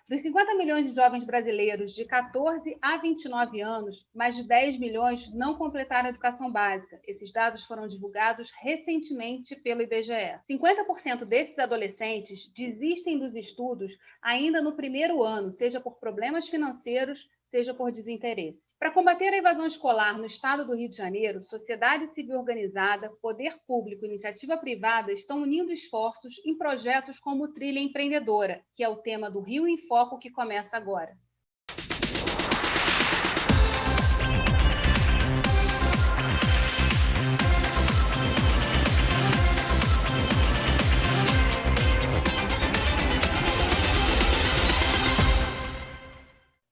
Dos 50 milhões de jovens brasileiros de 14 a 29 anos, mais de 10 milhões não completaram a educação básica. Esses dados foram divulgados recentemente pelo IBGE. 50% desses adolescentes desistem dos estudos ainda no primeiro ano, seja por problemas financeiros, seja por desinteresse. Para combater a evasão escolar no estado do Rio de Janeiro, sociedade civil organizada, poder público e iniciativa privada estão unindo esforços em projetos como o Trilha Empreendedora, que é o tema do Rio em Foco que começa agora.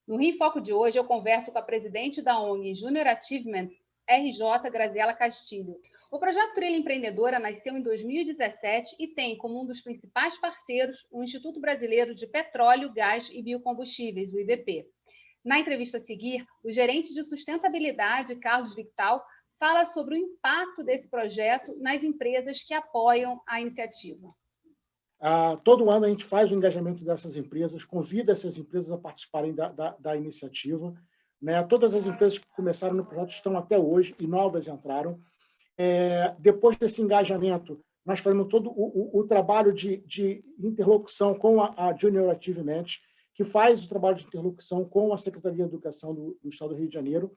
No Rio em Foco de hoje, eu converso com a presidente da ONG Junior Achievement, RJ Graziela Castilho. O projeto Trilha Empreendedora nasceu em 2017 e tem como um dos principais parceiros o Instituto Brasileiro de Petróleo, Gás e Biocombustíveis, o IBP. Na entrevista a seguir, o gerente de sustentabilidade, Carlos Victal, fala sobre o impacto desse projeto nas empresas que apoiam a iniciativa. Todo ano a gente faz o engajamento dessas empresas, convida essas empresas a participarem da iniciativa. Né? Todas as empresas que começaram no projeto estão até hoje e novas entraram. Depois desse engajamento, nós fazemos todo o trabalho de interlocução com a Junior Achievement, que faz o trabalho de interlocução com a Secretaria de Educação do Estado do Rio de Janeiro.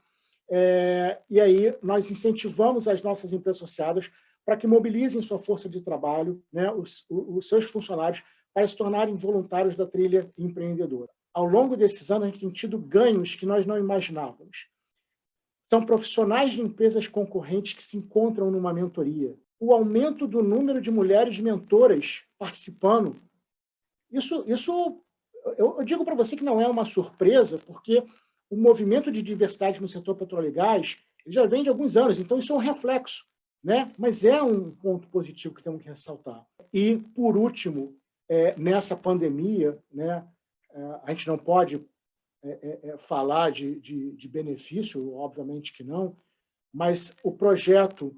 E aí nós incentivamos as nossas empresas associadas para que mobilizem sua força de trabalho, né, os seus funcionários, para se tornarem voluntários da Trilha Empreendedora. Ao longo desses anos, a gente tem tido ganhos que nós não imaginávamos. São profissionais de empresas concorrentes que se encontram numa mentoria. O aumento do número de mulheres mentoras participando. Isso eu digo para você que não é uma surpresa, porque o movimento de diversidade no setor petróleo e gás já vem de alguns anos, então isso é um reflexo. Né? Mas é um ponto positivo que temos que ressaltar. E, por último, nessa pandemia, né, a gente não pode falar de benefício, obviamente que não, mas o projeto,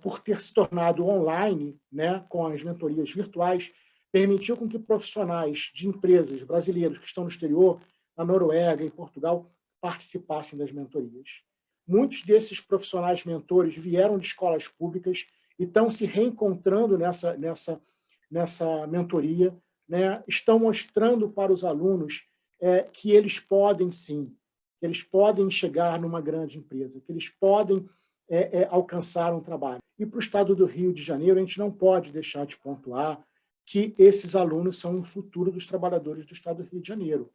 por ter se tornado online, né, com as mentorias virtuais, permitiu com que profissionais de empresas brasileiros que estão no exterior, na Noruega, em Portugal, participassem das mentorias. Muitos desses profissionais mentores vieram de escolas públicas e estão se reencontrando nessa mentoria, né? Estão mostrando para os alunos que eles podem sim, que eles podem chegar numa grande empresa, que eles podem alcançar um trabalho. E para o estado do Rio de Janeiro, a gente não pode deixar de pontuar que esses alunos são o futuro dos trabalhadores do estado do Rio de Janeiro.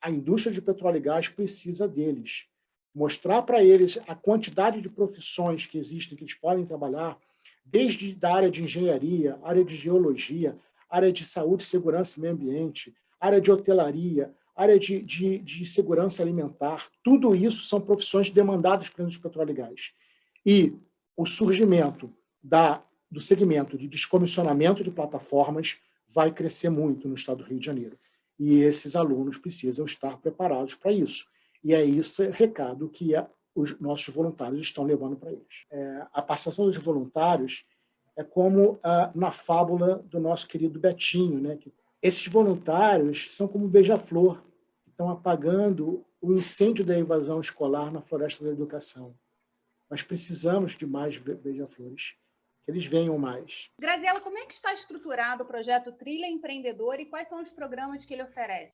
A indústria de petróleo e gás precisa deles. Mostrar para eles a quantidade de profissões que existem, que eles podem trabalhar, desde da área de engenharia, área de geologia, área de saúde, segurança e meio ambiente, área de hotelaria, área de segurança alimentar. Tudo isso são profissões demandadas pela indústria de petróleo e gás. E o surgimento do segmento de descomissionamento de plataformas vai crescer muito no estado do Rio de Janeiro. E esses alunos precisam estar preparados para isso. E é esse recado que os nossos voluntários estão levando para eles. A participação dos voluntários é como na fábula do nosso querido Betinho, né? Que esses voluntários são como beija-flor, que estão apagando o incêndio da evasão escolar na floresta da educação. Nós precisamos de mais beija-flores, que eles venham mais. Graziela, como é que está estruturado o projeto Trilha Empreendedora e quais são os programas que ele oferece?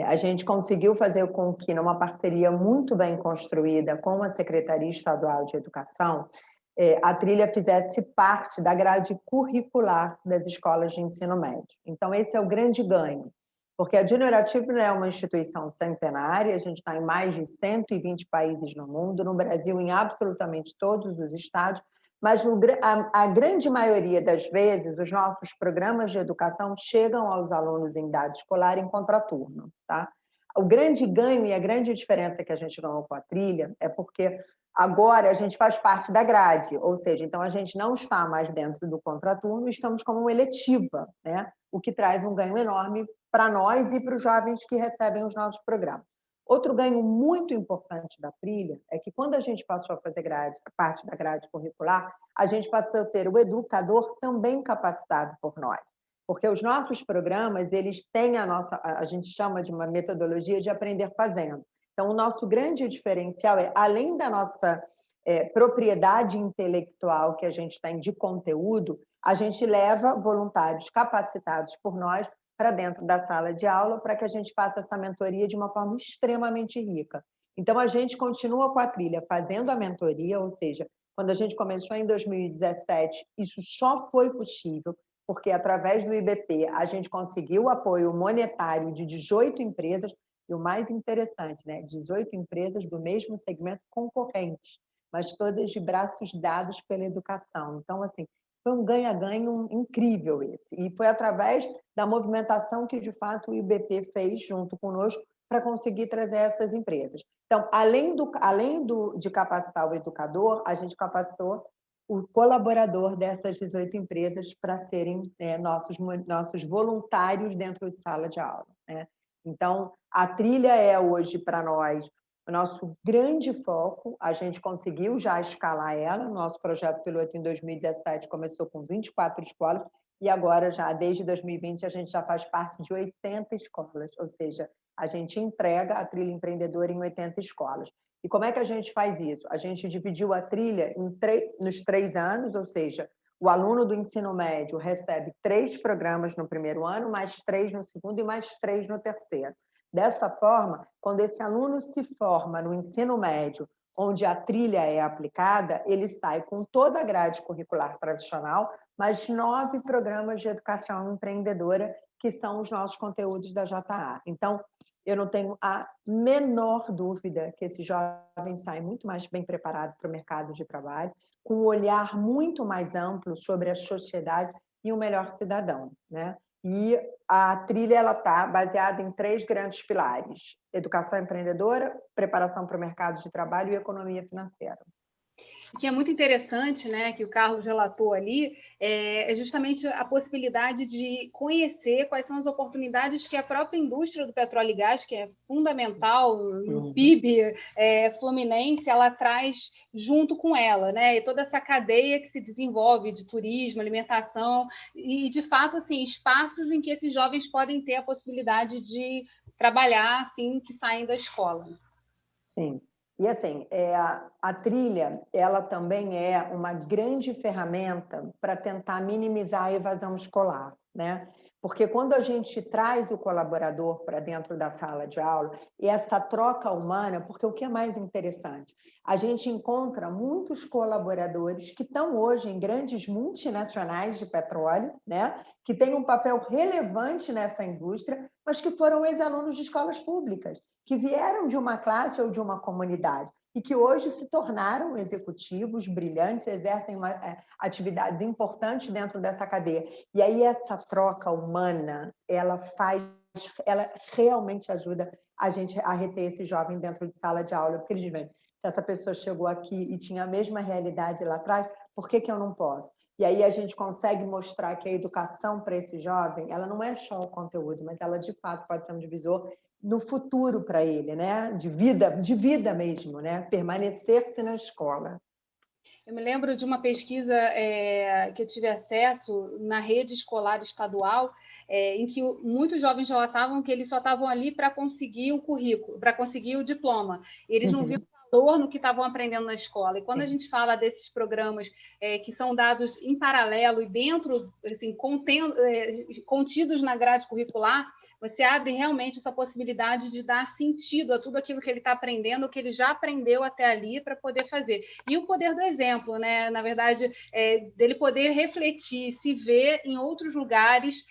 A gente conseguiu fazer com que, numa parceria muito bem construída com a Secretaria Estadual de Educação, a Trilha fizesse parte da grade curricular das escolas de ensino médio. Então, esse é o grande ganho, porque a Junior Achievement é uma instituição centenária, a gente está em mais de 120 países no mundo, no Brasil, em absolutamente todos os estados, mas a grande maioria das vezes, os nossos programas de educação chegam aos alunos em idade escolar em contraturno. Tá? O grande ganho e a grande diferença que a gente ganhou com a Trilha é porque agora a gente faz parte da grade, ou seja, então a gente não está mais dentro do contraturno, estamos como uma eletiva, né? O que traz um ganho enorme para nós e para os jovens que recebem os nossos programas. Outro ganho muito importante da Trilha é que, quando a gente passou a fazer parte da grade curricular, a gente passou a ter o educador também capacitado por nós. Porque os nossos programas, eles têm a gente chama de uma metodologia de aprender fazendo. Então, o nosso grande diferencial é, além da nossa propriedade intelectual que a gente tem de conteúdo, a gente leva voluntários capacitados por nós para dentro da sala de aula para que a gente faça essa mentoria de uma forma extremamente rica. Então, a gente continua com a trilha fazendo a mentoria, ou seja, quando a gente começou em 2017, isso só foi possível porque, através do IBP, a gente conseguiu o apoio monetário de 18 empresas, e o mais interessante, né? 18 empresas do mesmo segmento concorrente, mas todas de braços dados pela educação. Então, assim, foi um ganha-ganho incrível esse. E foi através da movimentação que, de fato, o IBP fez junto conosco para conseguir trazer essas empresas. Então, além de capacitar o educador, a gente capacitou o colaborador dessas 18 empresas para serem nossos voluntários dentro de sala de aula, né? Então, a trilha é hoje, para nós, o nosso grande foco. A gente conseguiu já escalar ela. Nosso projeto piloto em 2017 começou com 24 escolas e agora, já desde 2020, a gente já faz parte de 80 escolas, ou seja, a gente entrega a trilha empreendedora em 80 escolas. E como é que a gente faz isso? A gente dividiu a trilha nos 3 anos, ou seja, o aluno do ensino médio recebe 3 programas no primeiro ano, mais 3 no segundo e mais 3 no terceiro. Dessa forma, quando esse aluno se forma no ensino médio, onde a trilha é aplicada, ele sai com toda a grade curricular tradicional, mais 9 programas de educação empreendedora, que são os nossos conteúdos da JA. Então, eu não tenho a menor dúvida que esse jovem sai muito mais bem preparado para o mercado de trabalho, com um olhar muito mais amplo sobre a sociedade e um melhor cidadão, né? E a trilha está baseada em 3 grandes pilares: educação empreendedora, preparação para o mercado de trabalho e economia financeira. O que é muito interessante, né, que o Carlos relatou ali, é justamente a possibilidade de conhecer quais são as oportunidades que a própria indústria do petróleo e gás, que é fundamental no PIB fluminense, ela traz junto com ela, né? E toda essa cadeia que se desenvolve de turismo, alimentação e, de fato, assim, espaços em que esses jovens podem ter a possibilidade de trabalhar assim que saem da escola. Sim. E assim, a trilha, ela também é uma grande ferramenta para tentar minimizar a evasão escolar, né? Porque quando a gente traz o colaborador para dentro da sala de aula, e essa troca humana, porque o que é mais interessante? A gente encontra muitos colaboradores que estão hoje em grandes multinacionais de petróleo, né? Que têm um papel relevante nessa indústria, mas que foram ex-alunos de escolas públicas, que vieram de uma classe ou de uma comunidade e que hoje se tornaram executivos brilhantes, exercem atividades importantes dentro dessa cadeia. E aí essa troca humana, ela realmente ajuda a gente a reter esse jovem dentro de sala de aula, porque eles veem, se essa pessoa chegou aqui e tinha a mesma realidade lá atrás, por que eu não posso? E aí a gente consegue mostrar que a educação para esse jovem, ela não é só o conteúdo, mas ela de fato pode ser um divisor no futuro para ele, né? De vida mesmo, né? Permanecer-se na escola. Eu me lembro de uma pesquisa que eu tive acesso na rede escolar estadual, em que muitos jovens relatavam que eles só estavam ali para conseguir o currículo, para conseguir o diploma. Eles não viam valor no que estavam aprendendo na escola. E quando a gente fala desses programas que são dados em paralelo e dentro, assim, contidos na grade curricular, você abre realmente essa possibilidade de dar sentido a tudo aquilo que ele está aprendendo, que ele já aprendeu até ali para poder fazer. E o poder do exemplo, né? Na verdade, dele poder refletir, se ver em outros lugares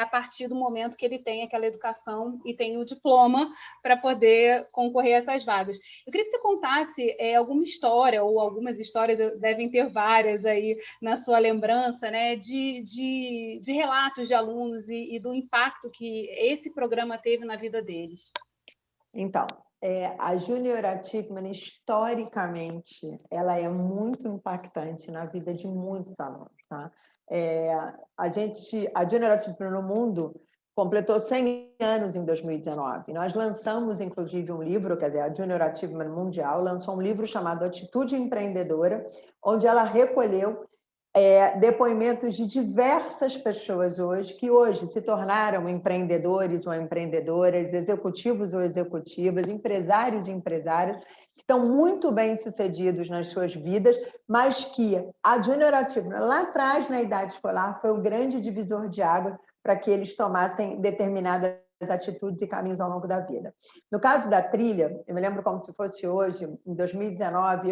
a partir do momento que ele tem aquela educação e tem o diploma para poder concorrer a essas vagas. Eu queria que você contasse alguma história, ou algumas histórias, devem ter várias aí na sua lembrança, né? De relatos de alunos e do impacto que esse programa teve na vida deles. Então, a Junior Achievement, historicamente, ela é muito impactante na vida de muitos alunos, tá? A Junior Achievement no mundo completou 100 anos em 2019. Nós lançamos, inclusive, um livro, quer dizer, a Junior Achievement Mundial lançou um livro chamado Atitude Empreendedora, onde ela recolheu depoimentos de diversas pessoas que hoje se tornaram empreendedores ou empreendedoras, executivos ou executivas, empresários e empresárias, que estão muito bem-sucedidos nas suas vidas, mas que a Junior Achievement, lá atrás, na idade escolar, foi o grande divisor de água para que eles tomassem determinadas atitudes e caminhos ao longo da vida. No caso da trilha, eu me lembro como se fosse hoje, em 2019,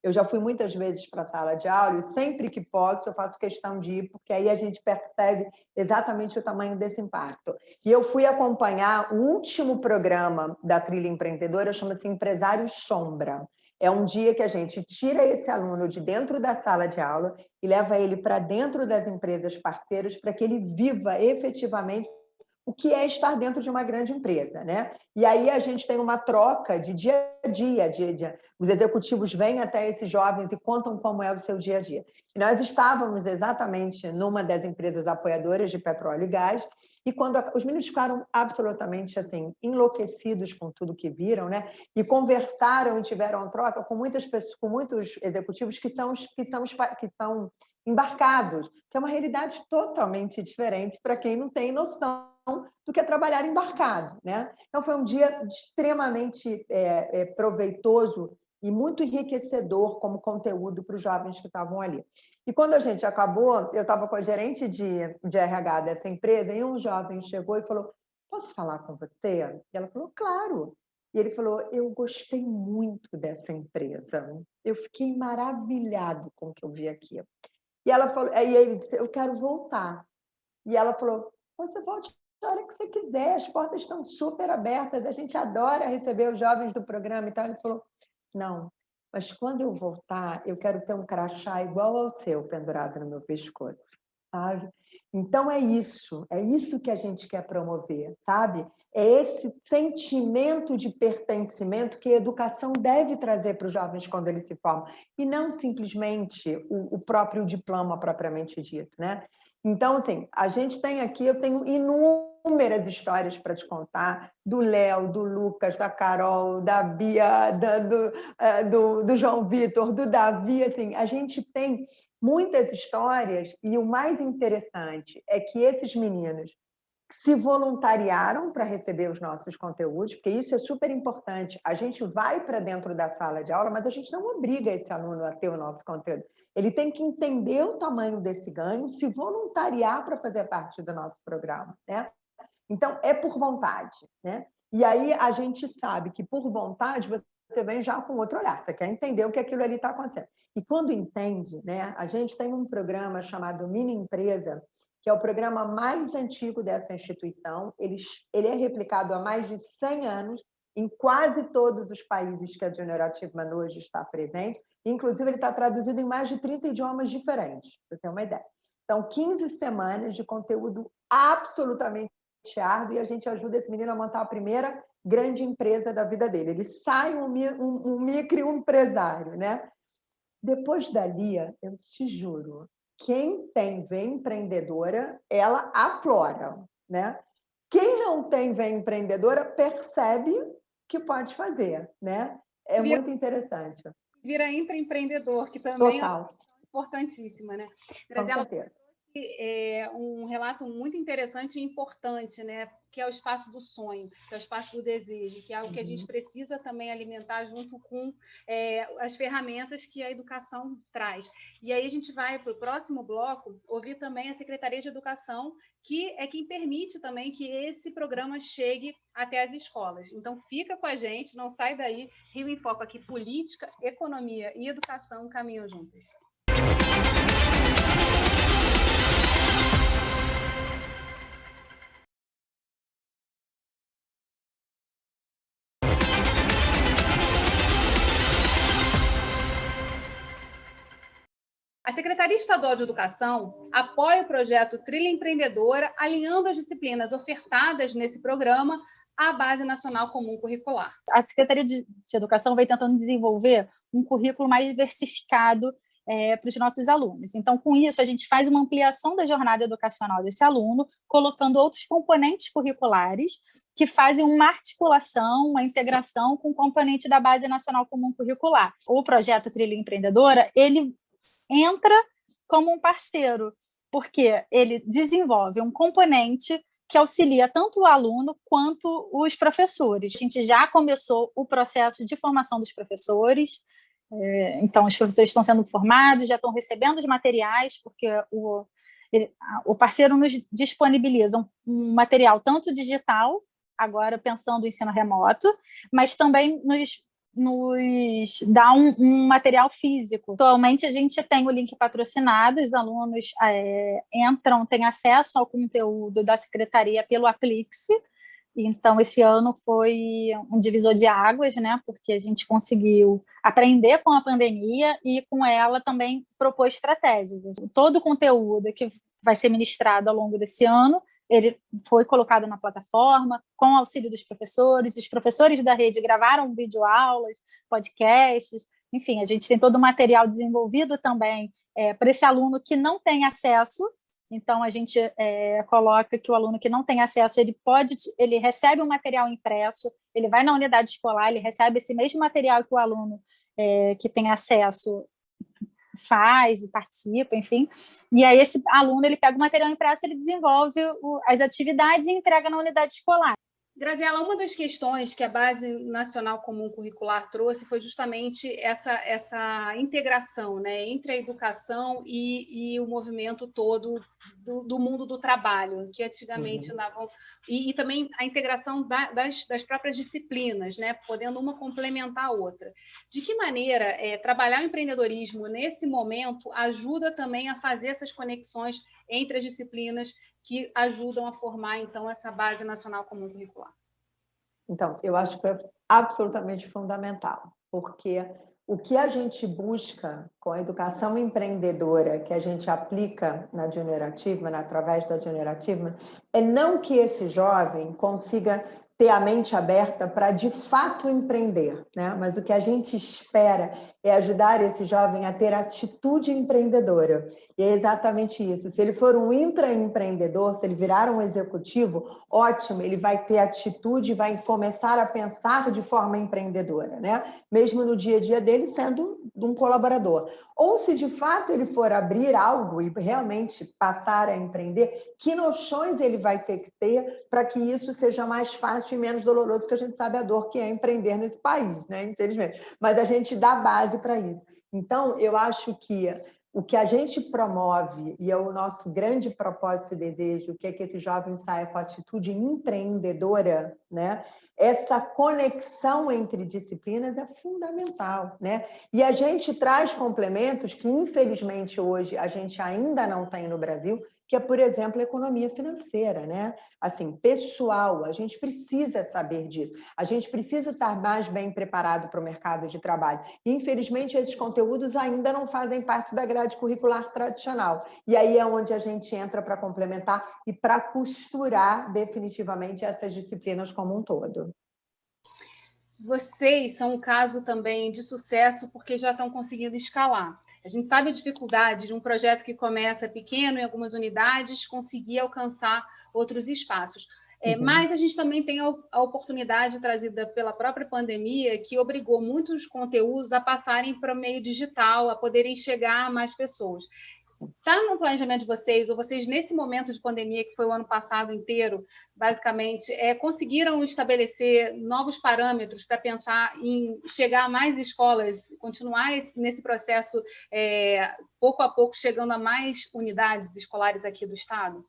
eu já fui muitas vezes para a sala de aula e sempre que posso eu faço questão de ir, porque aí a gente percebe exatamente o tamanho desse impacto. E eu fui acompanhar o último programa da Trilha Empreendedora, chama-se Empresário Sombra. É um dia que a gente tira esse aluno de dentro da sala de aula e leva ele para dentro das empresas parceiras para que ele viva efetivamente o que é estar dentro de uma grande empresa, né? E aí a gente tem uma troca de dia a dia, os executivos vêm até esses jovens e contam como é o seu dia a dia. E nós estávamos exatamente numa das empresas apoiadoras de petróleo e gás, e quando os meninos ficaram absolutamente assim enlouquecidos com tudo que viram, né? E conversaram e tiveram troca com muitas pessoas, com muitos executivos que são embarcados, que é uma realidade totalmente diferente para quem não tem noção do que é trabalhar embarcado, né? Então foi um dia extremamente proveitoso e muito enriquecedor como conteúdo para os jovens que estavam ali. E quando a gente acabou, eu estava com a gerente de RH dessa empresa e um jovem chegou e falou: posso falar com você? E ela falou: claro. E ele falou: eu gostei muito dessa empresa, eu fiquei maravilhado com o que eu vi aqui. E ela falou, aí ele disse: eu quero voltar. E ela falou: você volte a hora que você quiser, as portas estão super abertas, a gente adora receber os jovens do programa e tal. Ele falou: não, mas quando eu voltar, eu quero ter um crachá igual ao seu pendurado no meu pescoço, sabe? Então é isso que a gente quer promover, sabe? É esse sentimento de pertencimento que a educação deve trazer para os jovens quando eles se formam, e não simplesmente o próprio diploma propriamente dito, né? Então, assim, a gente tem aqui, eu tenho inúmeras histórias para te contar, do Léo, do Lucas, da Carol, da Bia, do João Vitor, do Davi, assim, a gente tem muitas histórias, e o mais interessante é que esses meninos se voluntariaram para receber os nossos conteúdos, porque isso é super importante. A gente vai para dentro da sala de aula, mas a gente não obriga esse aluno a ter o nosso conteúdo. Ele tem que entender o tamanho desse ganho, se voluntariar para fazer parte do nosso programa, né? Então, é por vontade, né? E aí a gente sabe que, por vontade, você vem já com outro olhar, você quer entender o que aquilo ali está acontecendo. E quando entende, né? A gente tem um programa chamado Mini Empresa, que é o programa mais antigo dessa instituição. Ele é replicado há mais de 100 anos em quase todos os países que a Junior Achievement hoje está presente. Inclusive, ele está traduzido em mais de 30 idiomas diferentes, para você ter uma ideia. Então, 15 semanas de conteúdo absolutamente árduo, e a gente ajuda esse menino a montar a primeira grande empresa da vida dele. Ele sai um microempresário, né? Depois dali, eu te juro, quem tem veia empreendedora, ela aflora, né? Quem não tem veia empreendedora percebe que pode fazer, né? É muito interessante. Vira intraempreendedor, que também Total. É importantíssima, né? Graziela, um relato muito interessante e importante, né? Que é o espaço do sonho, que é o espaço do desejo, que é algo que a gente precisa também alimentar junto com as ferramentas que a educação traz. E aí a gente vai para o próximo bloco ouvir também a Secretaria de Educação, que é quem permite também que esse programa chegue até as escolas. Então fica com a gente, não sai daí. Rio em Foco aqui, política, economia e educação caminham juntas. A Secretaria Estadual de Educação apoia o projeto Trilha Empreendedora, alinhando as disciplinas ofertadas nesse programa à Base Nacional Comum Curricular. A Secretaria de Educação vem tentando desenvolver um currículo mais diversificado para os nossos alunos. Então, com isso, a gente faz uma ampliação da jornada educacional desse aluno, colocando outros componentes curriculares que fazem uma articulação, uma integração com o componente da Base Nacional Comum Curricular. O projeto Trilha Empreendedora, ele entra como um parceiro, porque ele desenvolve um componente que auxilia tanto o aluno quanto os professores. A gente já começou o processo de formação dos professores, então os professores estão sendo formados, já estão recebendo os materiais, porque o parceiro nos disponibiliza um material tanto digital, agora pensando no ensino remoto, mas também nos dá um material físico. Atualmente, a gente tem o link patrocinado, os alunos entram, têm acesso ao conteúdo da secretaria pelo Aplix. Então, esse ano foi um divisor de águas, né? Porque a gente conseguiu aprender com a pandemia e, com ela, também propor estratégias. Todo o conteúdo que vai ser ministrado ao longo desse ano, ele foi colocado na plataforma, com o auxílio dos professores. Os professores da rede gravaram videoaulas, podcasts, enfim, a gente tem todo o material desenvolvido também para esse aluno que não tem acesso. Então, a gente coloca que o aluno que não tem acesso, ele recebe um material impresso, ele vai na unidade escolar, ele recebe esse mesmo material que o aluno que tem acesso faz e participa, enfim. E aí esse aluno ele pega o material impresso, ele desenvolve as atividades e entrega na unidade escolar. Graziela, uma das questões que a Base Nacional Comum Curricular trouxe foi justamente essa integração, né, entre a educação e o movimento todo do mundo do trabalho, que antigamente andavam... E também a integração das próprias disciplinas, né, podendo uma complementar a outra. De que maneira trabalhar o empreendedorismo nesse momento ajuda também a fazer essas conexões entre as disciplinas que ajudam a formar, então, essa Base Nacional Comum Curricular? Então, eu acho que é absolutamente fundamental, porque o que a gente busca com a educação empreendedora que a gente aplica na Junior Achievement, através da Junior Achievement, é não que esse jovem consiga ter a mente aberta para, de fato, empreender, né? Mas o que a gente espera é ajudar esse jovem a ter atitude empreendedora. E é exatamente isso. Se ele for um intraempreendedor, se ele virar um executivo, ótimo, ele vai ter atitude, vai começar a pensar de forma empreendedora, né? Mesmo no dia a dia dele sendo um colaborador. Ou se, de fato, ele for abrir algo e realmente passar a empreender, que noções ele vai ter que ter para que isso seja mais fácil e menos doloroso, porque a gente sabe a dor que é empreender nesse país, né? Infelizmente. Mas a gente dá base para isso. Então, eu acho que o que a gente promove, e é o nosso grande propósito e desejo, que é que esse jovem saia com atitude empreendedora, né? Essa conexão entre disciplinas é fundamental, né? E a gente traz complementos que, infelizmente, hoje a gente ainda não tem no Brasil, que é, por exemplo, a economia financeira, né? Assim, pessoal, a gente precisa saber disso. A gente precisa estar mais bem preparado para o mercado de trabalho. E, infelizmente, esses conteúdos ainda não fazem parte da grade curricular tradicional. E aí é onde a gente entra para complementar e para costurar definitivamente essas disciplinas como um todo. Vocês são um caso também de sucesso porque já estão conseguindo escalar. A gente sabe a dificuldade de um projeto que começa pequeno em algumas unidades conseguir alcançar outros espaços. Mas a gente também tem a oportunidade trazida pela própria pandemia que obrigou muitos conteúdos a passarem para o meio digital, a poderem chegar a mais pessoas. Está no planejamento de vocês, ou vocês, nesse momento de pandemia, que foi o ano passado inteiro, basicamente, conseguiram estabelecer novos parâmetros para pensar em chegar a mais escolas, continuar nesse processo, pouco a pouco, chegando a mais unidades escolares aqui do Estado?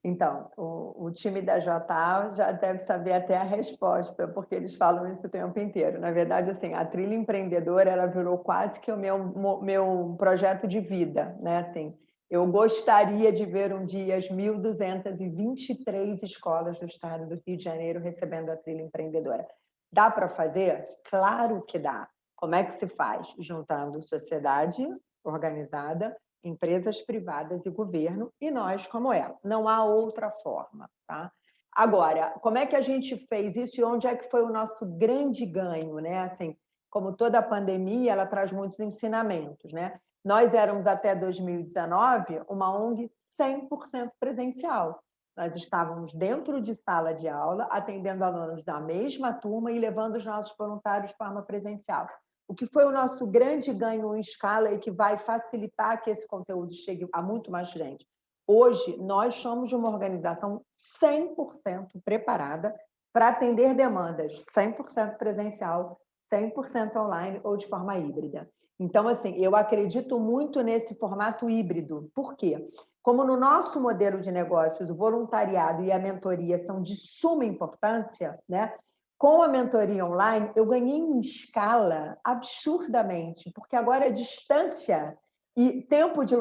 Então, o time da JA já deve saber até a resposta, porque eles falam isso o tempo inteiro. Na verdade, assim, a trilha empreendedora ela virou quase que o meu projeto de vida, né? Assim, eu gostaria de ver um dia as 1.223 escolas do estado do Rio de Janeiro recebendo a trilha empreendedora. Dá para fazer? Claro que dá. Como é que se faz? Juntando sociedade organizada, empresas privadas e governo, e nós como ela. Não há outra forma, tá? Agora, como é que a gente fez isso e onde é que foi o nosso grande ganho, né? Assim, como toda a pandemia, ela traz muitos ensinamentos, né? Nós éramos, até 2019, uma ONG 100% presencial. Nós estávamos dentro de sala de aula, atendendo alunos da mesma turma e levando os nossos voluntários de forma presencial. O que foi o nosso grande ganho em escala e que vai facilitar que esse conteúdo chegue a muito mais gente. Hoje, nós somos uma organização 100% preparada para atender demandas 100% presencial, 100% online ou de forma híbrida. Então, assim, eu acredito muito nesse formato híbrido. Por quê? Como no nosso modelo de negócios, o voluntariado e a mentoria são de suma importância, né? Com a mentoria online, eu ganhei em escala absurdamente, porque agora a distância e tempo de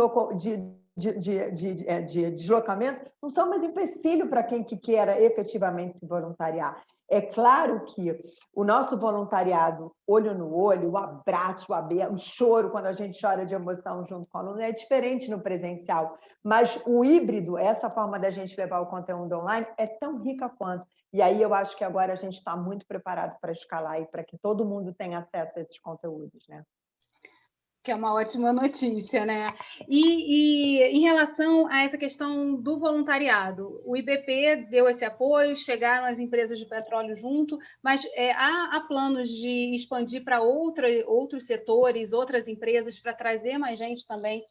deslocamento não são mais empecilho para quem que queira efetivamente se voluntariar. É claro que o nosso voluntariado, olho no olho, o abraço, o choro, quando a gente chora de emoção junto com o aluno, é diferente no presencial. Mas o híbrido, essa forma da gente levar o conteúdo online, é tão rica quanto. E aí eu acho que agora a gente está muito preparado para escalar e para que todo mundo tenha acesso a esses conteúdos, né? Que é uma ótima notícia, né? E em relação a essa questão do voluntariado, o IBP deu esse apoio, chegaram as empresas de petróleo junto, mas há planos de expandir para outros setores, outras empresas, para trazer mais gente também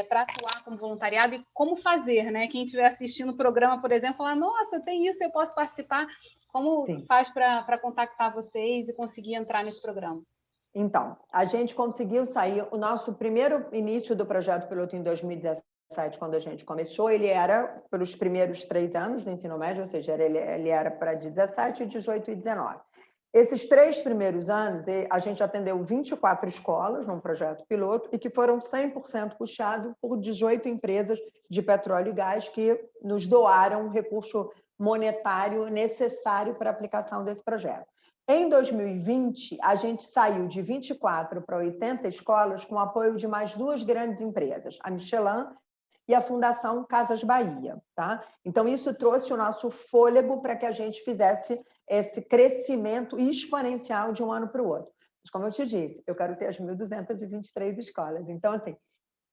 para atuar como voluntariado e como fazer, né? Quem estiver assistindo o programa, por exemplo, falar, nossa, tem isso, eu posso participar. Como Sim. faz para contactar vocês e conseguir entrar nesse programa? Então, a gente conseguiu sair, o nosso primeiro início do projeto piloto em 2017, quando a gente começou, ele era pelos primeiros 3 anos do ensino médio, ou seja, ele era para 17, 18 e 19. Esses 3 primeiros anos, a gente atendeu 24 escolas num projeto piloto e que foram 100% puxados por 18 empresas de petróleo e gás que nos doaram o recurso monetário necessário para a aplicação desse projeto. Em 2020, a gente saiu de 24 para 80 escolas com apoio de mais 2 grandes empresas, a Michelin e a Fundação Casas Bahia. Tá? Então, isso trouxe o nosso fôlego para que a gente fizesse esse crescimento exponencial de um ano para o outro. Mas, como eu te disse, eu quero ter as 1.223 escolas. Então, assim,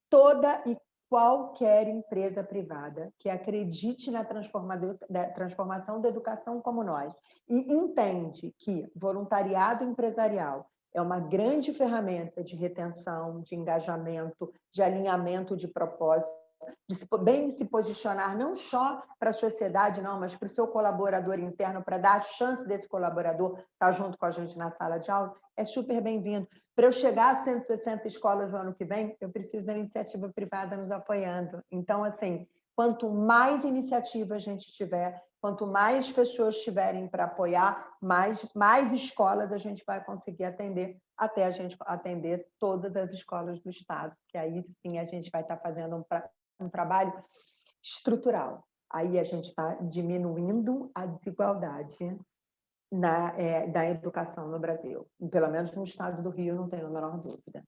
toda e qualquer empresa privada que acredite na transformação da educação como nós e entende que voluntariado empresarial é uma grande ferramenta de retenção, de engajamento, de alinhamento de propósito, de bem se posicionar não só para a sociedade, não, mas para o seu colaborador interno, para dar a chance desse colaborador estar junto com a gente na sala de aula, é super bem-vindo. Para eu chegar a 160 escolas no ano que vem, eu preciso da iniciativa privada nos apoiando. Então, assim, quanto mais iniciativa a gente tiver, quanto mais pessoas tiverem para apoiar, mais escolas a gente vai conseguir atender, até a gente atender todas as escolas do Estado, que aí sim a gente vai estar fazendo um trabalho estrutural. Aí a gente está diminuindo a desigualdade da educação no Brasil. Pelo menos no estado do Rio, não tenho a menor dúvida.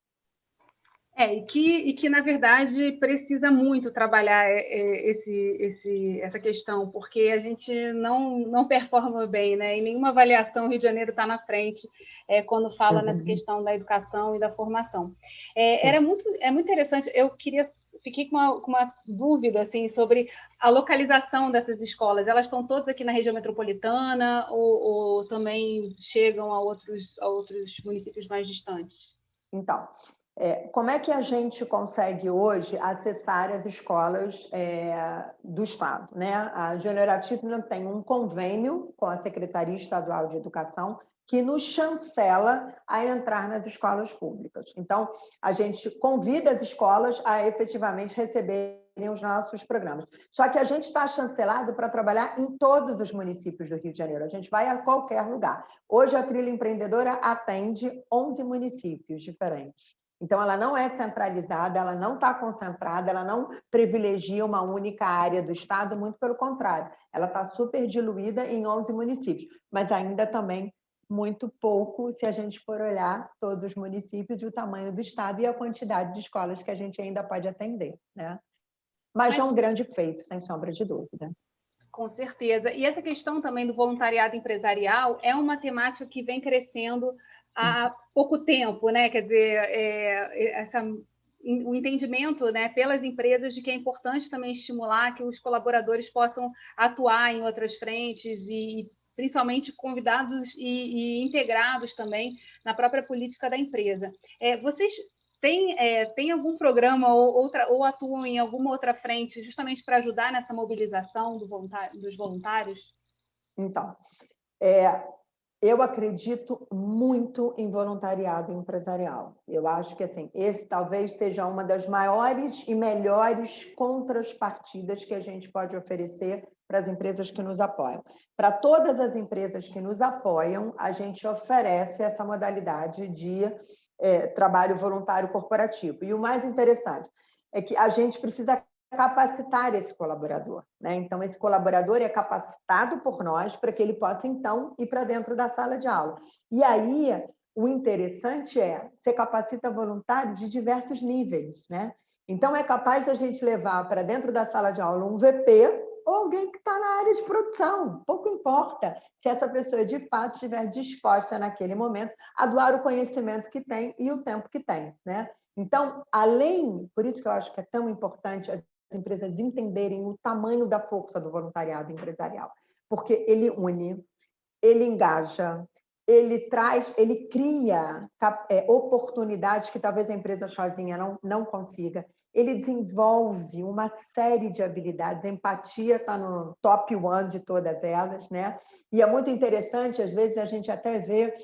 E que, na verdade, precisa muito trabalhar essa questão, porque a gente não performa bem, né? E nenhuma avaliação o Rio de Janeiro está na frente quando fala nessa questão da educação e da formação. É muito interessante, fiquei com uma dúvida assim, sobre a localização dessas escolas. Elas estão todas aqui na região metropolitana ou também chegam a outros municípios mais distantes? Então, como é que a gente consegue hoje acessar as escolas do Estado, né? A Generative tem um convênio com a Secretaria Estadual de Educação que nos chancela a entrar nas escolas públicas. Então, a gente convida as escolas a efetivamente receberem os nossos programas. Só que a gente está chancelado para trabalhar em todos os municípios do Rio de Janeiro. A gente vai a qualquer lugar. Hoje, a Trilha Empreendedora atende 11 municípios diferentes. Então, ela não é centralizada, ela não está concentrada, ela não privilegia uma única área do Estado, muito pelo contrário. Ela está super diluída em 11 municípios, mas ainda também muito pouco se a gente for olhar todos os municípios e o tamanho do Estado e a quantidade de escolas que a gente ainda pode atender, né? Mas é um grande feito, sem sombra de dúvida. Com certeza. E essa questão também do voluntariado empresarial é uma temática que vem crescendo há pouco tempo, né? Quer dizer, o entendimento, né, pelas empresas de que é importante também estimular que os colaboradores possam atuar em outras frentes e principalmente convidados e integrados também na própria política da empresa. Vocês têm algum programa ou atuam em alguma outra frente justamente para ajudar nessa mobilização dos voluntários? Então, eu acredito muito em voluntariado empresarial. Eu acho que assim, esse talvez seja uma das maiores e melhores contrapartidas que a gente pode oferecer para as empresas que nos apoiam. Para todas as empresas que nos apoiam, a gente oferece essa modalidade de trabalho voluntário corporativo. E o mais interessante é que a gente precisa capacitar esse colaborador, né? Então, esse colaborador é capacitado por nós para que ele possa, então, ir para dentro da sala de aula. E aí, o interessante você capacita voluntário de diversos níveis, né? Então, é capaz de a gente levar para dentro da sala de aula um VP ou alguém que está na área de produção. Pouco importa se essa pessoa, de fato, estiver disposta, naquele momento, a doar o conhecimento que tem e o tempo que tem, né? Então, por isso que eu acho que é tão importante as empresas entenderem o tamanho da força do voluntariado empresarial, porque ele une, ele engaja, ele cria oportunidades que talvez a empresa sozinha não consiga, ele desenvolve uma série de habilidades, a empatia está no top 1 de todas elas, né? E é muito interessante, às vezes a gente até vê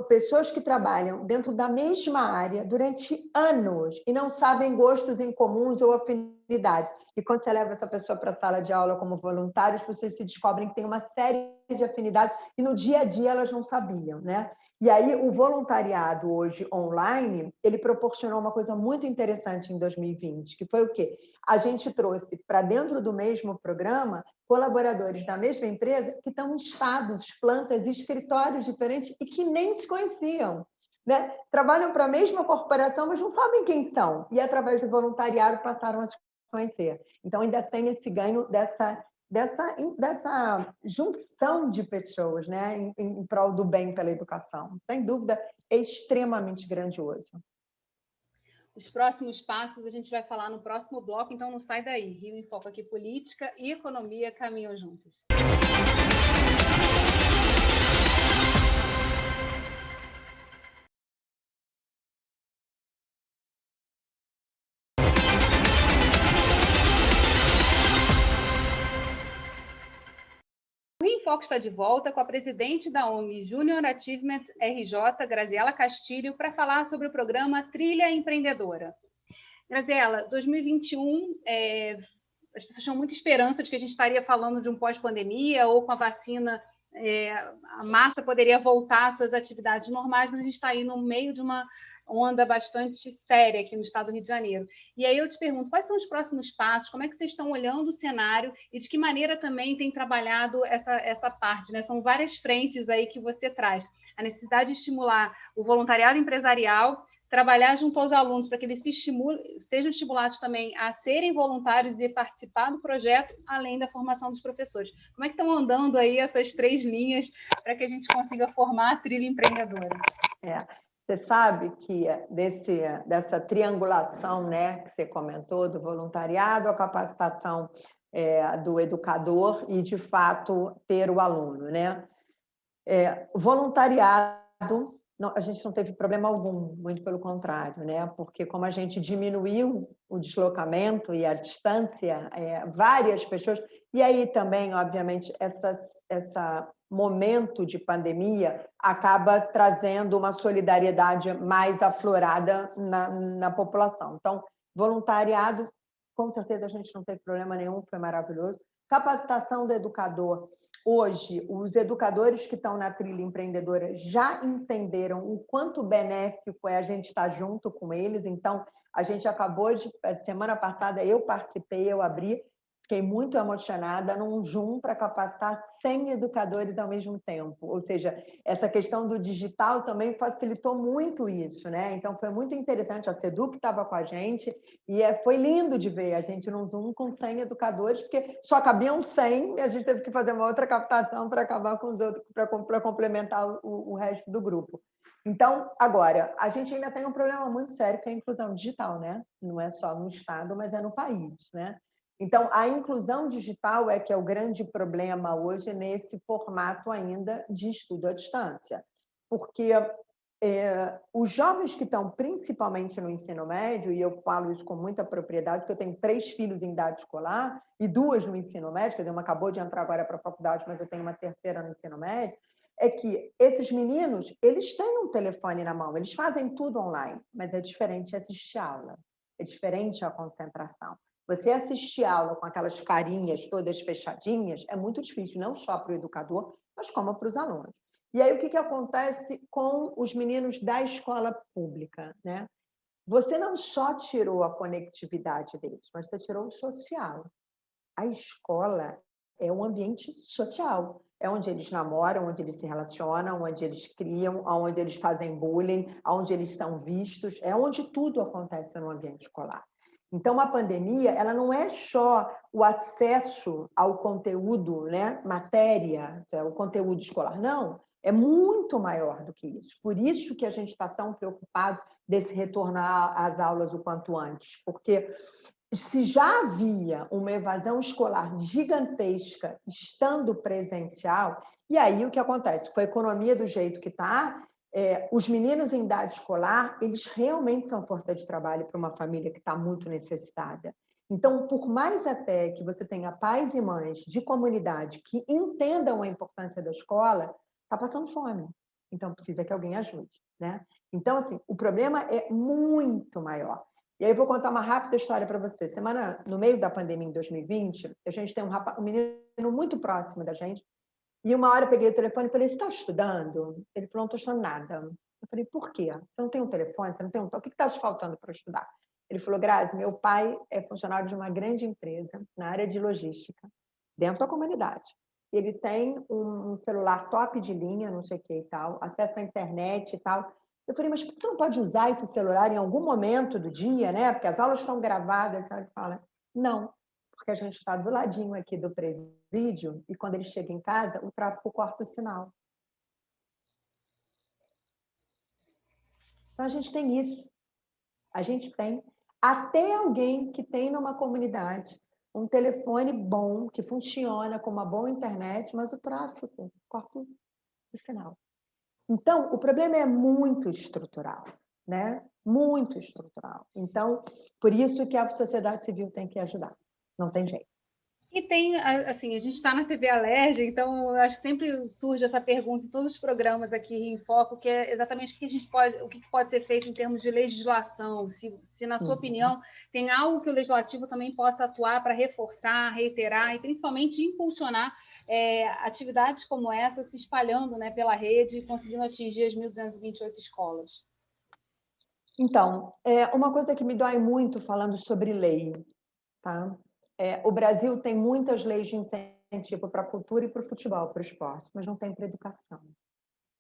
pessoas que trabalham dentro da mesma área durante anos e não sabem gostos em comuns ou afinidades. E quando você leva essa pessoa para a sala de aula como voluntária, as pessoas se descobrem que tem uma série de afinidades e no dia a dia elas não sabiam, né? E aí o voluntariado hoje online, ele proporcionou uma coisa muito interessante em 2020, que foi o quê? A gente trouxe para dentro do mesmo programa colaboradores da mesma empresa que estão em estados, plantas, escritórios diferentes e que nem se conheciam, né? Trabalham para a mesma corporação, mas não sabem quem são. E, através do voluntariado, passaram a se conhecer. Então, ainda tem esse ganho dessa junção de pessoas, né, em prol do bem pela educação. Sem dúvida, é extremamente grandioso. Os próximos passos a gente vai falar no próximo bloco, então não sai daí. Rio em Foco aqui, política e economia caminham juntos. O Rio em Foco está de volta com a presidente da ONG Junior Achievement RJ, Graziela Castilho, para falar sobre o programa Trilha Empreendedora. Graziela, 2021, as pessoas tinham muita esperança de que a gente estaria falando de um pós-pandemia ou com a vacina, a massa poderia voltar às suas atividades normais, mas a gente está aí no meio de uma onda bastante séria aqui no estado do Rio de Janeiro. E aí eu te pergunto, quais são os próximos passos, como é que vocês estão olhando o cenário e de que maneira também tem trabalhado essa parte, né? São várias frentes aí que você traz. A necessidade de estimular o voluntariado empresarial, trabalhar junto aos alunos para que eles sejam estimulados também a serem voluntários e participar do projeto, além da formação dos professores. Como é que estão andando aí essas 3 linhas para que a gente consiga formar a trilha empreendedora? Você sabe que dessa triangulação, né, que você comentou, do voluntariado, a capacitação do educador e, de fato, ter o aluno, né? Voluntariado, a gente não teve problema algum, muito pelo contrário, né? Porque como a gente diminuiu o deslocamento e a distância, várias pessoas, e aí também, obviamente, essa momento de pandemia acaba trazendo uma solidariedade mais aflorada na população. Então, voluntariado, com certeza a gente não teve problema nenhum, foi maravilhoso. Capacitação do educador. Hoje, os educadores que estão na trilha empreendedora já entenderam o quanto benéfico é a gente estar junto com eles. Então, a gente acabou semana passada, eu participei, eu abri, fiquei muito emocionada num Zoom para capacitar 100 educadores ao mesmo tempo. Ou seja, essa questão do digital também facilitou muito isso, né? Então, foi muito interessante. A Seduc estava com a gente e foi lindo de ver a gente num Zoom com 100 educadores, porque só cabiam 100 e a gente teve que fazer uma outra captação para acabar com os outros, para complementar o resto do grupo. Então, agora, a gente ainda tem um problema muito sério, que é a inclusão digital, né? Não é só no Estado, mas é no país, né? Então, a inclusão digital é que é o grande problema hoje nesse formato ainda de estudo à distância. Porque os jovens que estão principalmente no ensino médio, e eu falo isso com muita propriedade, porque eu tenho 3 filhos em idade escolar e 2 no ensino médio, quer dizer, uma acabou de entrar agora para a faculdade, mas eu tenho uma terceira no ensino médio, é que esses meninos, eles têm um telefone na mão, eles fazem tudo online, mas é diferente assistir aula, é diferente a concentração. Você assistir aula com aquelas carinhas todas fechadinhas é muito difícil, não só para o educador, mas como para os alunos. E aí, o que acontece com os meninos da escola pública, né? Você não só tirou a conectividade deles, mas você tirou o social. A escola é um ambiente social. É onde eles namoram, onde eles se relacionam, onde eles criam, onde eles fazem bullying, onde eles são vistos. É onde tudo acontece no ambiente escolar. Então, a pandemia, ela não é só o acesso ao conteúdo, né, matéria, o conteúdo escolar, não. É muito maior do que isso. Por isso que a gente está tão preocupado desse retornar às aulas o quanto antes, porque se já havia uma evasão escolar gigantesca estando presencial, e aí o que acontece? Com a economia do jeito que está, os meninos em idade escolar, eles realmente são força de trabalho para uma família que está muito necessitada. Então, por mais até que você tenha pais e mães de comunidade que entendam a importância da escola, está passando fome. Então, precisa que alguém ajude, né? Então, assim, o problema é muito maior. E aí eu vou contar uma rápida história para você. No meio da pandemia, em 2020, a gente tem um menino muito próximo da gente, e uma hora eu peguei o telefone e falei, você está estudando? Ele falou, não estou estudando nada. Eu falei, por quê? Você não tem um telefone? Você não tem um... O que está te faltando para estudar? Ele falou, Grazi, meu pai é funcionário de uma grande empresa na área de logística, dentro da comunidade. Ele tem um celular top de linha, não sei o que e tal, acesso à internet e tal. Eu falei, mas por que você não pode usar esse celular em algum momento do dia, né? Porque as aulas estão gravadas. Ele fala, não, porque a gente está do ladinho aqui do presídio e quando ele chega em casa, o tráfico corta o sinal. Então, a gente tem isso. A gente tem até alguém que tem numa comunidade um telefone bom, que funciona com uma boa internet, mas o tráfico corta o sinal. Então, o problema é muito estrutural, né? Muito estrutural. Então, por isso que a sociedade civil tem que ajudar. Não tem jeito. E tem, assim, a gente está na TV Alerj, então eu acho que sempre surge essa pergunta em todos os programas aqui em Foco, que é exatamente o que pode ser feito em termos de legislação, se na sua opinião, tem algo que o legislativo também possa atuar para reforçar, reiterar e principalmente impulsionar atividades como essa se espalhando, né, pela rede e conseguindo atingir as 1.228 escolas. Então, uma coisa que me dói muito falando sobre lei, tá? O Brasil tem muitas leis de incentivo para a cultura e para o futebol, para o esporte, mas não tem para a educação.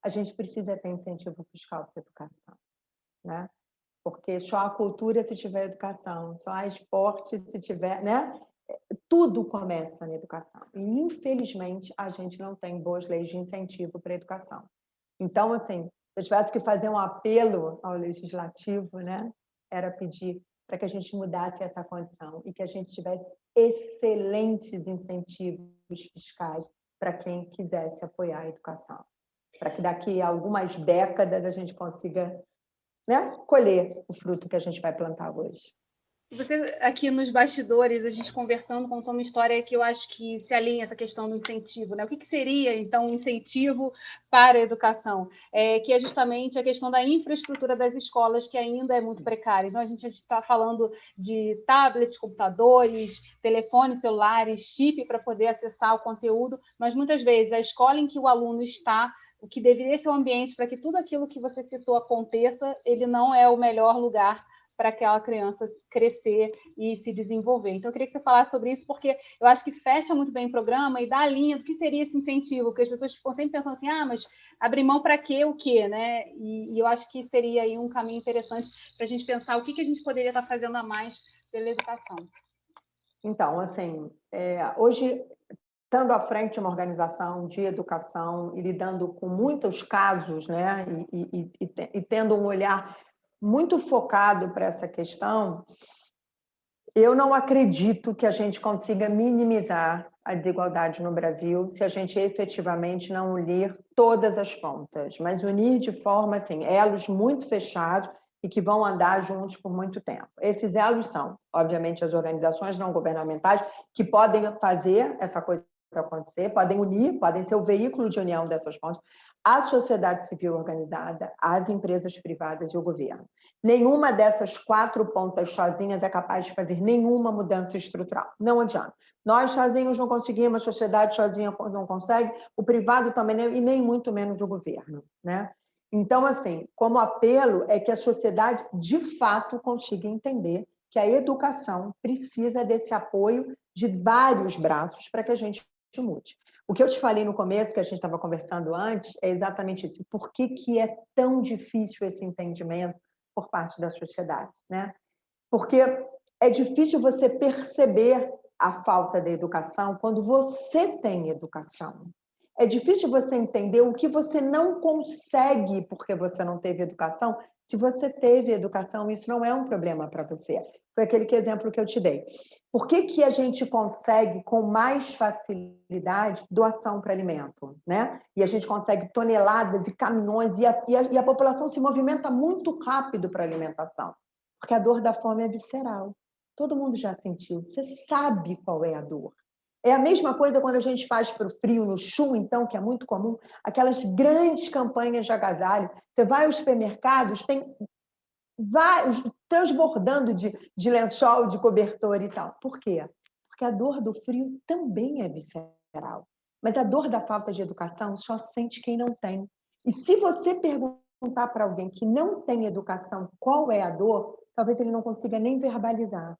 A gente precisa ter incentivo fiscal para a educação, né? Porque só a cultura se tiver educação, só a esporte se tiver, né? Tudo começa na educação. E, infelizmente, a gente não tem boas leis de incentivo para a educação. Então, assim, se eu tivesse que fazer um apelo ao legislativo, né? Era pedir para que a gente mudasse essa condição e que a gente tivesse excelentes incentivos fiscais para quem quisesse apoiar a educação, para que daqui a algumas décadas a gente consiga, né, colher o fruto que a gente vai plantar hoje. Você, aqui nos bastidores, a gente conversando, contou uma história que eu acho que se alinha essa questão do incentivo, né? O que seria, então, um incentivo para a educação? Que é justamente a questão da infraestrutura das escolas, que ainda é muito precária. Então, a gente está falando de tablets, computadores, telefones, celulares, chip para poder acessar o conteúdo, mas muitas vezes a escola em que o aluno está, o que deveria ser o ambiente para que tudo aquilo que você citou aconteça, ele não é o melhor lugar para aquela criança crescer e se desenvolver. Então, eu queria que você falasse sobre isso, porque eu acho que fecha muito bem o programa e dá a linha do que seria esse incentivo, porque as pessoas ficam sempre pensando assim, mas abrir mão para quê, o quê, né? E eu acho que seria aí um caminho interessante para a gente pensar o que a gente poderia estar fazendo a mais pela educação. Então, assim, hoje, estando à frente de uma organização de educação e lidando com muitos casos, né, e tendo um olhar muito focado para essa questão, eu não acredito que a gente consiga minimizar a desigualdade no Brasil se a gente efetivamente não unir todas as pontas, mas unir de forma, assim, elos muito fechados e que vão andar juntos por muito tempo. Esses elos são, obviamente, as organizações não governamentais que podem fazer essa coisa acontecer, podem unir, podem ser o veículo de união dessas pontes, a sociedade civil organizada, as empresas privadas e o governo. Nenhuma dessas 4 pontas sozinhas é capaz de fazer nenhuma mudança estrutural. Não adianta. Nós sozinhos não conseguimos, a sociedade sozinha não consegue, o privado também, e nem muito menos o governo, né? Então, assim, como apelo é que a sociedade, de fato, consiga entender que a educação precisa desse apoio de vários braços para que a gente mude. O que eu te falei no começo, que a gente estava conversando antes, é exatamente isso. Por que é tão difícil esse entendimento por parte da sociedade, né? Porque é difícil você perceber a falta de educação quando você tem educação. É difícil você entender o que você não consegue porque você não teve educação. Se você teve educação, isso não é um problema para você. Foi aquele exemplo que eu te dei. Por que a gente consegue, com mais facilidade, doação para alimento, né? E a gente consegue toneladas e caminhões, e a população se movimenta muito rápido para a alimentação? Porque a dor da fome é visceral. Todo mundo já sentiu. Você sabe qual é a dor. É a mesma coisa quando a gente faz para o frio, no Chu, então, que é muito comum, aquelas grandes campanhas de agasalho. Você vai aos supermercados, tem vários transbordando de lençol, de cobertor e tal. Por quê? Porque a dor do frio também é visceral. Mas a dor da falta de educação só sente quem não tem. E se você perguntar para alguém que não tem educação qual é a dor, talvez ele não consiga nem verbalizar.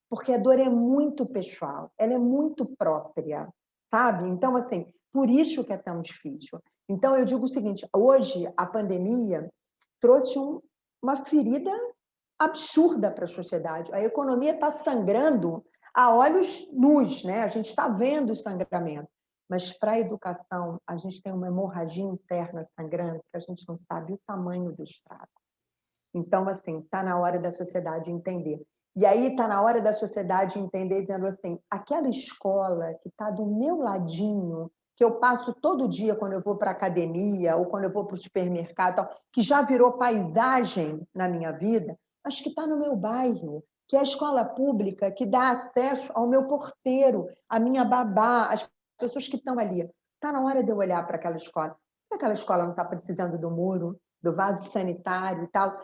Porque a dor é muito pessoal, ela é muito própria, sabe? Então, assim, por isso que é tão difícil. Então, eu digo o seguinte, hoje a pandemia trouxe uma ferida absurda para a sociedade. A economia está sangrando a olhos nus, né? A gente está vendo o sangramento. Mas para a educação, a gente tem uma hemorragia interna sangrando que a gente não sabe o tamanho do estrago. Então, assim, está na hora da sociedade entender. E aí está na hora da sociedade entender, dizendo assim, aquela escola que está do meu ladinho, que eu passo todo dia quando eu vou para a academia ou quando eu vou para o supermercado, que já virou paisagem na minha vida, mas que está no meu bairro, que é a escola pública que dá acesso ao meu porteiro, à minha babá, às pessoas que estão ali. Está na hora de eu olhar para aquela escola. Aquela escola não está precisando do muro, do vaso sanitário e tal.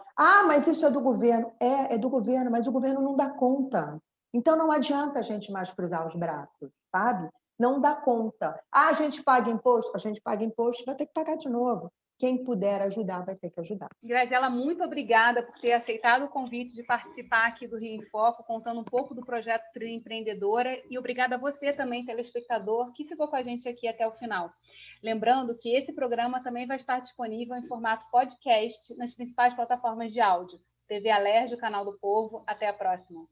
Mas isso é do governo. É do governo, mas o governo não dá conta. Então não adianta a gente mais cruzar os braços, sabe? Não dá conta. A gente paga imposto? A gente paga imposto, vai ter que pagar de novo. Quem puder ajudar vai ter que ajudar. Graziela, muito obrigada por ter aceitado o convite de participar aqui do Rio em Foco, contando um pouco do projeto Trilha Empreendedora, e obrigada a você também, telespectador, que ficou com a gente aqui até o final. Lembrando que esse programa também vai estar disponível em formato podcast nas principais plataformas de áudio. TV Alerj, o Canal do Povo. Até a próxima.